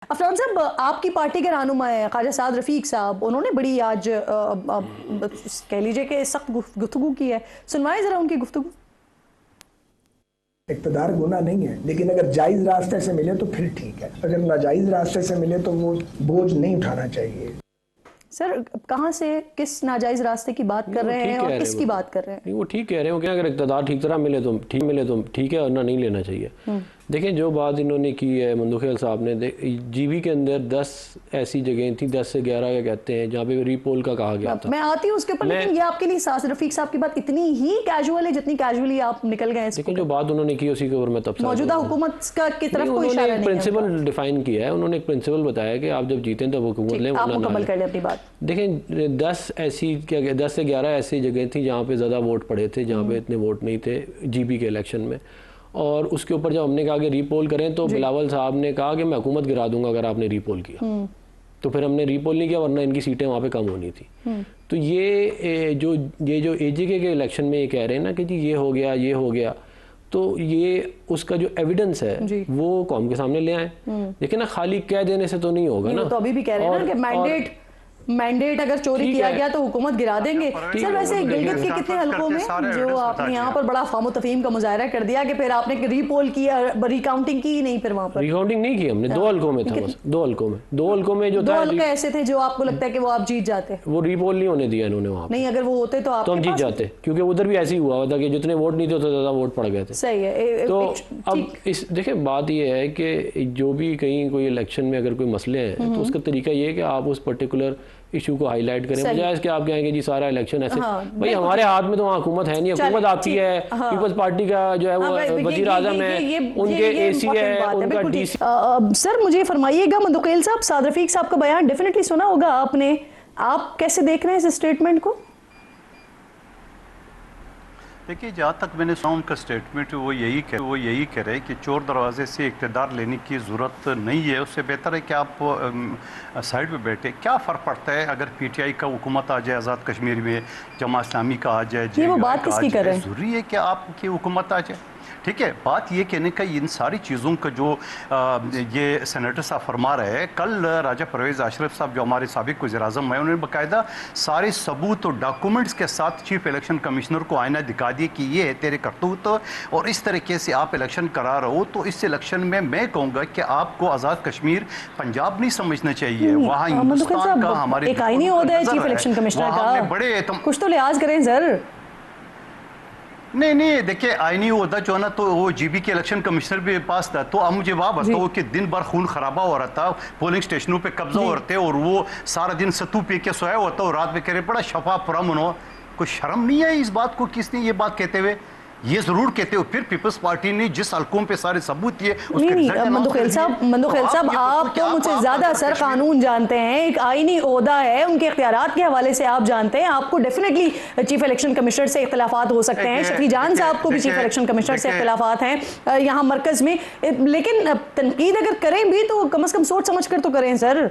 अफरान साहब, आपकी पार्टी के रहनुमा है ख्वाजा साद रफ़ीक साहब, उन्होंने बड़ी आज कह लीजिए कि सख्त गुफ्तगू की है। सुनवाएं जरा उनकी गुफ्तगू। इक़्तिदार गुनाह नहीं है, लेकिन अगर जायज़ रास्ते से मिले तो फिर ठीक है, अगर नाजायज़ रास्ते से मिले तो वो बोझ नहीं उठाना चाहिए। सर, कहाँ से किस नाजायज़ रास्ते की बात कर रहे हैं और किसकी बात कर रहे हैं? वो ठीक कह रहे हो कि अगर इक़्तिदार ठीक तरह मिले तो ठीक है, वरना नहीं लेना चाहिए। देखें, जो बात इन्होंने की है मंदुखेल साहब ने, जीबी के अंदर 10 ऐसी जगह थी, 10 से 11 क्या कहते हैं, जहाँ पे रीपोल का कहा गया था। मैं आती हूँ उसके ऊपर, लेकिन ये आपके लिए साद रफ़ीक साहब की बात इतनी ही कैजुअल है जितनी कैजुअली आप निकल गए। लेकिन जो बात उन्होंने की उसी के ऊपर मैं तब मौजूदा हुकूमत की तरफ कोई इशारा नहीं है। प्रिंसिपल डिफाइन किया है, उन्होंने एक प्रिंसिपल बताया कि आप जब जीतें तो हुकूमत लें, आप मुकम्मल कर लें अपनी बात। देखें, 10 से 11 ऐसी जगह थी जहाँ पे ज़्यादा वोट पड़े थे, जहाँ पे इतने वोट नहीं थे जीबी के इलेक्शन में। और उसके ऊपर जब हमने कहा कि रीपोल करें तो बिलावल साहब ने कहा कि मैं हुकूमत गिरा दूंगा अगर आपने रीपोल किया। तो फिर हमने रीपोल नहीं किया, वरना इनकी सीटें वहाँ पे कम होनी थी। तो ये जो एजीके के इलेक्शन में ये कह रहे हैं ना कि जी ये हो गया, तो ये उसका जो एविडेंस है वो कौम के सामने ले आए। देखिए ना, खाली कह देने से तो नहीं होगा ना। तो अभी भी कह रहे हैं ना कि मैंडेट अगर चोरी किया गया तो हुकूमत गिरा देंगे। सर, वैसे गिलगित के कितने हलकों में जो आपने यहाँ पर बड़ा फामो तफहीम का मुजाहरा कर दिया कि फिर आपने रीपोल किया, रिकाउंटिंग की नहीं, फिर वहाँ पर रिकाउंटिंग नहीं की हमने। 2 हलकों में था बस, 2 हलकों में जो 2 हल्के ऐसे थे जो आपको लगता है कि वो आप जीत जाते। वो रीपोल नहीं होने दिया इन्होंने वहाँ। नहीं, अगर वो होते तो आप हम जीत जाते, क्योंकि उधर भी ऐसे ही हुआ था कि जितने वोट नहीं थे उतने ज़्यादा वोट पड़ गए थे। सही है। तो अब इस देखिए, बात ये है कि जो भी कहीं कोई इलेक्शन में अगर कोई मसले हैं तो उसका तरीका ये है कि आप उस पर्टिकुलर इशू को हाईलाइट करें, बजाय इसके आप कहेंगे जी सारा इलेक्शन ऐसे। भाई, हमारे हाथ में तो वहाँ हुकूमत है नहीं, हुकूमत आपकी है। पीपल्स पार्टी का जो है वो वजीर आजम है, उनके एसी है, उनका डीसी। सर, मुझे फरमाइएगा, मंदुखेल साहब, साद रफ़ीक साहब का बयान डेफिनेटली सुना होगा आपने, आप कैसे देख रहे हैं इस स्टेटमेंट को? देखिए, जहाँ तक मैंने सुना उनका स्टेटमेंट वो यही कह रहे हैं कि चोर दरवाजे से इक़्तिदार लेने की ज़रूरत नहीं है, उससे बेहतर है कि आप साइड पे बैठे। क्या फ़र्क पड़ता है अगर पीटीआई का हुकूमत आ जाए आज़ाद कश्मीर में, जमात इस्लामी का आ जाए, ये वो बात किसकी कर रहे हैं? ज़रूरी है कि आपकी हुकूमत आ जाए। ठीक है, बात ये कहने का इन सारी चीज़ों का जो ये सेनेटर साहब फरमा रहे हैं, कल राजा परवेज़ अशरफ साहब जो हमारे साबिक़ वज़ीर-ए-आज़म हैं, उन्होंने बाकायदा सारे सबूत और डॉक्यूमेंट्स के साथ चीफ इलेक्शन कमिश्नर को आईना दिखा दिए कि ये है तेरे करतूत और इस तरीके से आप इलेक्शन करा रहे हो। तो इस इलेक्शन में मैं कहूँगा कि आपको आज़ाद कश्मीर पंजाब नहीं समझना चाहिए, वहाँ हिंदुस्तान का हमारे एक आईनी ओहदा है चीफ इलेक्शन कमिश्नर का, बड़े कुछ तो लिहाज करें सर। नहीं, देखिए, आईनी ओहदा जो है ना, तो वो जीबी के इलेक्शन कमिश्नर भी पास था। तो अब मुझे वहाँ बताओ कि दिन भर खून खराबा हो रहा था, पोलिंग स्टेशनों पे कब्जा हो रहे थे और वो सारा दिन सत्तू पी के सोया होता और रात में कह रहे बड़ा शफाफ पुरअमन हो। कोई शर्म नहीं है इस बात को? किसने ये बात कहते हुए ये जरूर कहते हो फिर पीपल्स पार्टी ने जिस हलकों पे सारे सबूत दिए उसके मंदुखेल साहब, आप तो मुझसे ज्यादा सर कानून जानते हैं। एक आईनी ओहदा है, उनके इख्तियारात के हवाले से आप जानते हैं। आपको डेफिनेटली चीफ इलेक्शन कमिश्नर से इख्तिलाफात हो सकते हैं, शफी जान साहब को भी चीफ इलेक्शन कमिश्नर से इख्तिलाफात हैं यहाँ मरकज में, लेकिन तनकीद अगर करें भी तो कम से कम सोच समझ कर तो करें सर।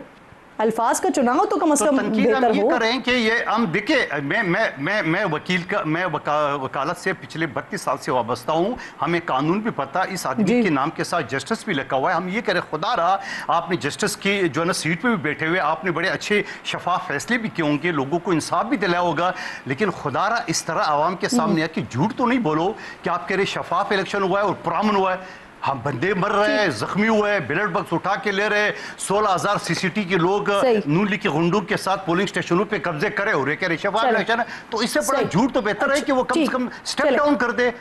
अल्फाज का चुनाव तो कम से कम बेहतर हो। करें कि ये हम देखिए, मैं वकालत से पिछले 32 साल से वाबस्ता हूँ, हमें कानून भी पता, इस आदमी के नाम के साथ जस्टिस भी लिखा हुआ है। हम ये करें, खुदा रहा आपने जस्टिस की जो है ना सीट पे भी बैठे हुए, आपने बड़े अच्छे शफाफ फैसले भी किए होंगे, लोगों को इंसाफ भी दिलाया होगा, लेकिन खुदा रहा इस तरह आवाम के सामने आके झूठ तो नहीं बोलो कि आप कह रहे शफाफ इलेक्शन हुआ है और पुरअमन हुआ है। हम बंदे मर रहे हैं, जख्मी हुए हैं, ब्लड बक्स उठा के ले रहे, 16,000 सीसीटी के लोग नून लीग की गुंडों के साथ पोलिंग स्टेशनों पे कब्जे करे हो रहे शफाफ इलेक्शन है। तो इससे बड़ा झूठ तो बेहतर है कि वो कम से कम स्टेप डाउन कर दे।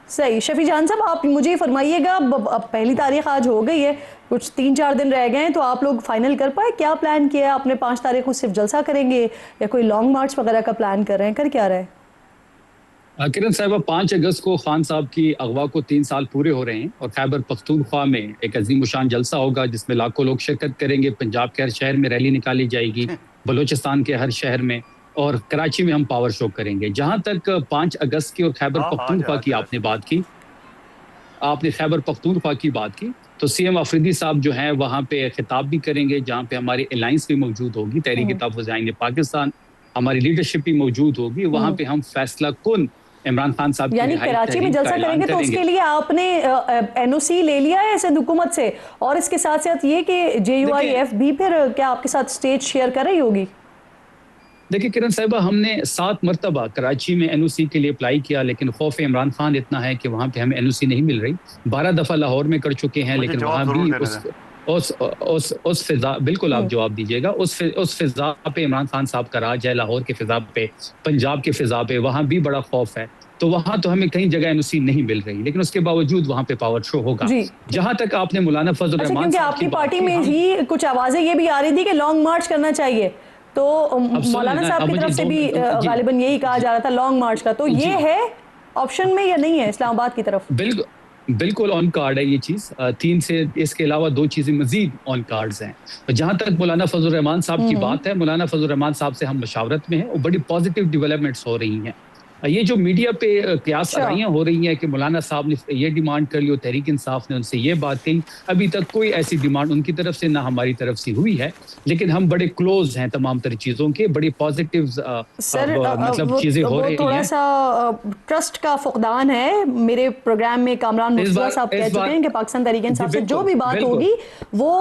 सही। शफी जान साहब, आप मुझे फरमाइएगा, अब पहली तारीख आज हो गई है, कुछ 3-4 दिन रह गए हैं, तो आप लोग फाइनल कर पाए क्या प्लान किया है आपने? 5 तारीख को सिर्फ जलसा करेंगे या कोई लॉन्ग मार्च वगैरह का प्लान कर रहे हैं, कर क्या रहे हैं? किरण साहब, 5 अगस्त को खान साहब की अगवा को 3 साल पूरे हो रहे हैं और खैबर पख्तूनख्वा में एक अजीम शान जलसा होगा जिसमें लाखों लोग शिरकत करेंगे। पंजाब के हर शहर में रैली निकाली जाएगी, बलूचिस्तान के हर शहर में, और कराची में हम पावर शो करेंगे। जहां तक 5 अगस्त की और खैबर पख्तूनख्वा की आपने बात की, आपने खैबर पख्तूनख्वा की बात की, तो सीएम अफरीदी साहब जो हैं वहाँ पे खिताब भी करेंगे, जहाँ पे हमारी अलायंस भी मौजूद होगी, तहरीक तहफ़्फ़ुज़ आईन पाकिस्तान, हमारी लीडरशिप भी मौजूद होगी। वहाँ पे हम फैसला कुन इमरान खान साहब की यानी रिहाई कराची में तहरीक का जलसा ऐलान करेंगे तो करेंगे। उसके लिए आपने एनओसी ले लिया है ऐसे हुकूमत से, और इसके साथ साथ ये कि JUIF भी फिर क्या आपके साथ स्टेज शेयर कर रही होगी? देखिए किरण साहिबा, हमने 7 मरतबा कराची में एनओसी के लिए अप्लाई किया, लेकिन खौफ इमरान खान इतना है कि वहां पे हमें एनओसी नहीं मिल रही। 12 दफा लाहौर में कर चुके हैं, मुझे लेकिन जवाब वहां जरूर भी देना उस फिजा, बिल्कुल आप जवाब दीजिएगा, उस फिजा पे इमरान खान साहब का राज है, लाहौर के फिजा पे, पंजाब के फिजा पे, वहां भी बड़ा खौफ है। तो वहां तो हमें कहीं जगह एनओसी नहीं मिल रही, लेकिन उसके बावजूद वहां पे पावर शो होगा। जी। जहाँ तक आपने मौलाना फजल अच्छा, रहमान क्योंकि साहब आपकी की बात पार्टी की, में हम- ही कुछ आवाजें ये भी आ रही थी कि लॉन्ग मार्च करना चाहिए, तो सुन मौलाना लेना, साहब अब की मुझे तरफ से भी जी। गालिबन यही कहा जा रहा था लॉन्ग मार्च का, तो ये है ऑप्शन में या नहीं है इस्लामाबाद की तरफ? बिल्कुल ऑन कार्ड है ये चीज। 3 से इसके अलावा 2 चीजें मजीद ऑन कार्ड्स हैं। जहां तक मौलाना फजल रहमान साहब की बात है, मौलाना फजल रहमान साहब से हम मशावरत में हैं और बड़ी पॉजिटिव डेवलपमेंट्स हो रही हैं। ये जो मीडिया पे क्यास आराइयां हो रही हैं कि मौलाना साहब ने ये डिमांड कर ली और तहरीक इंसाफ ने उनसे ये बात कही, अभी तक कोई ऐसी डिमांड उनकी तरफ से ना हमारी तरफ से हुई है, लेकिन हम बड़े क्लोज हैं तमाम तरह चीजों के, बड़ी पॉजिटिव सर मतलब चीजें हो रही थोड़ा हैं। सा ट्रस्ट का फुकदान है। मेरे प्रोग्राम में कामरान मुर्तज़ा साहब कह चुके हैं कि पाकिस्तान तहरीक इंसाफ से जो भी बात होगी वो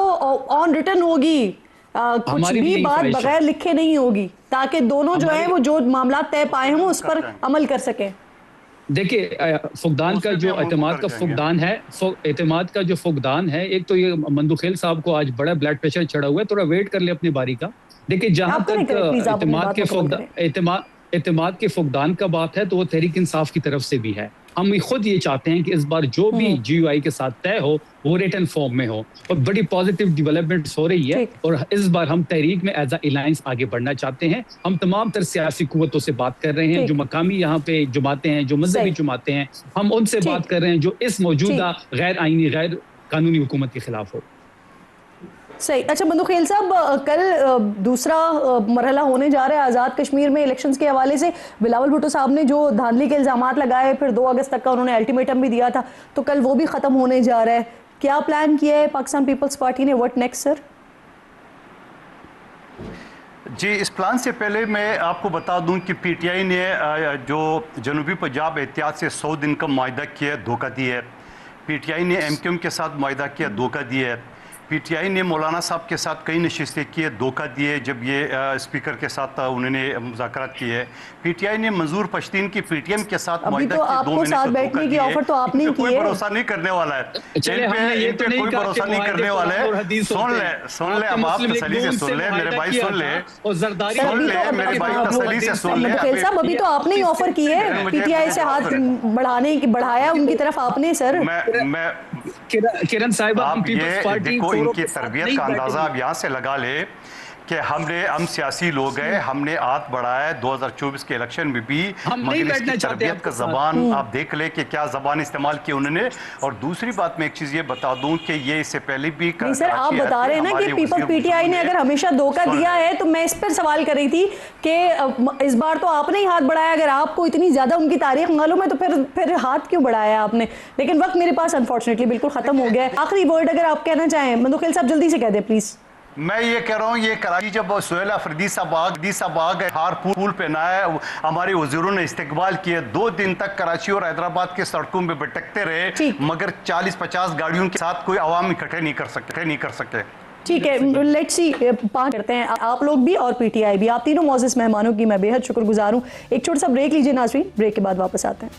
ऑन रिटर्न होगी, कुछ हमारी भी भी यही बात ख्वाहिश है। बगैर लिखे नहीं होगी, ताकि दोनों जो है वो जो मामला तय पाए हों उस पर अमल कर सकें। देखिए फुकदान का जो एतमाद का फुकदान है, एतमाद का जो फुकदान है, एक तो ये मंदुखेल साहब को आज बड़ा ब्लड प्रेशर चढ़ा हुआ है, थोड़ा वेट कर ले अपनी बारी का। देखिए जहां आप करें, तक प्लीज आप अपनी बात को करें। एतमाद के फुकदान का बात है तो वो तहरीक इंसाफ की तरफ से भी है। हम खुद ये चाहते हैं कि इस बार जो भी GUI के साथ तय हो वो रिटन फॉर्म में हो, और बड़ी पॉजिटिव डेवलपमेंट्स हो रही है, और इस बार हम तहरीक में एज अ अलायंस आगे बढ़ना चाहते हैं। हम तमाम तरह सियासी कुव्वतों से बात कर रहे हैं, जो मकामी यहाँ पे जमातें हैं, जो मजहबी जमातें हैं, हम उनसे बात कर रहे हैं जो इस मौजूदा गैर आईनी गैर कानूनी हुकूमत के खिलाफ हो। सही। अच्छा मंदुखेल साहब, कल दूसरा मरहला होने जा रहा है आज़ाद कश्मीर में इलेक्शंस के हवाले से। बिलावल भुट्टो साहब ने जो धांधली के इल्ज़ामात लगाए, फिर 2 अगस्त तक का उन्होंने अल्टीमेटम भी दिया था, तो कल वो भी ख़त्म होने जा रहा है। क्या प्लान किया है पाकिस्तान पीपल्स पार्टी ने? What next sir? जी, इस प्लान से पहले मैं आपको बता दूं कि PTI ने जो जनूबी पंजाब एहतियात से 100 दिन का मुआहदा किया, धोखा दिया है। PTI ने MQM के साथ मुआहदा किया, धोखा दिया है। PTI ने मौलाना साहब के साथ कई नशिस्तें किए, धोखा दिए जब ये स्पीकर के साथ उन्होंने मुज़ाकरात किए। PTI ने मंजूर पश्तीन की PTM के साथ मुआहदा किया, 2 महीने साथ बैठने की ऑफर तो आपने की कोई है। भरोसा नहीं करने वाला है, चलिए, हमने ये तो नहीं कोई कहा भरोसा कि नहीं करने वाला है। सुन ले अब आप तसल्ली से सुन ले मेरे भाई, सुन ले सुन ले मेरे भाई, तसल्ली से सुन ले। मंदुखेल साहब, अभी तो आपने ही ऑफर की है PTI से हाथ बढ़ाया उनकी तरफ आपने सर। मैं किरण साहिबा, आप ये देखो, इनकी तरबियत का अंदाजा आप यहाँ से लगा ले कि हम सियासी लोग हैं, हमने हाथ बढ़ाया है 2024 के इलेक्शन में भी, मगर इसकी तरबियत का जबान आप देख ले कि क्या जबान इस्तेमाल की उन्होंने। और दूसरी बात मैं एक चीज ये बता दूं कि ये इससे पहले भी नहीं सर, आप बता रहे हैं ना कि पीपल्स PTI ने अगर हमेशा धोखा दिया है, तो मैं इस पर सवाल कर रही थी कि इस बार तो आपने ही हाथ बढ़ाया। अगर आपको इतनी ज्यादा उनकी तारीख मालूम है तो फिर हाथ क्यों बढ़ाया आपने? लेकिन वक्त मेरे पास अनफॉर्चुनेटली बिल्कुल खत्म हो गया है। आखिरी वर्ड अगर आप कहना चाहें मंदुखेल साहब, जल्दी से कह दे प्लीज। मैं ये कह रहा हूँ, ये कराची जब सुहेल अफरीदी साहब आ गए, हार फूल पहनाया, हमारे वजीरों ने इस्तकबाल किए, 2 दिन तक कराची और हैदराबाद के सड़कों में भटकते रहे, मगर 40-50 गाड़ियों के साथ कोई आवाम इकट्ठे नहीं कर सके। ठीक है, लेट्स सी 5 करते हैं आप लोग भी और PTI भी। आप तीनों मौजूद मेहमानों की मैं बेहद शुक्रगुजार हूँ। एक छोटा सा ब्रेक लीजिए नाज़रीन, ब्रेक के बाद वापस आते हैं।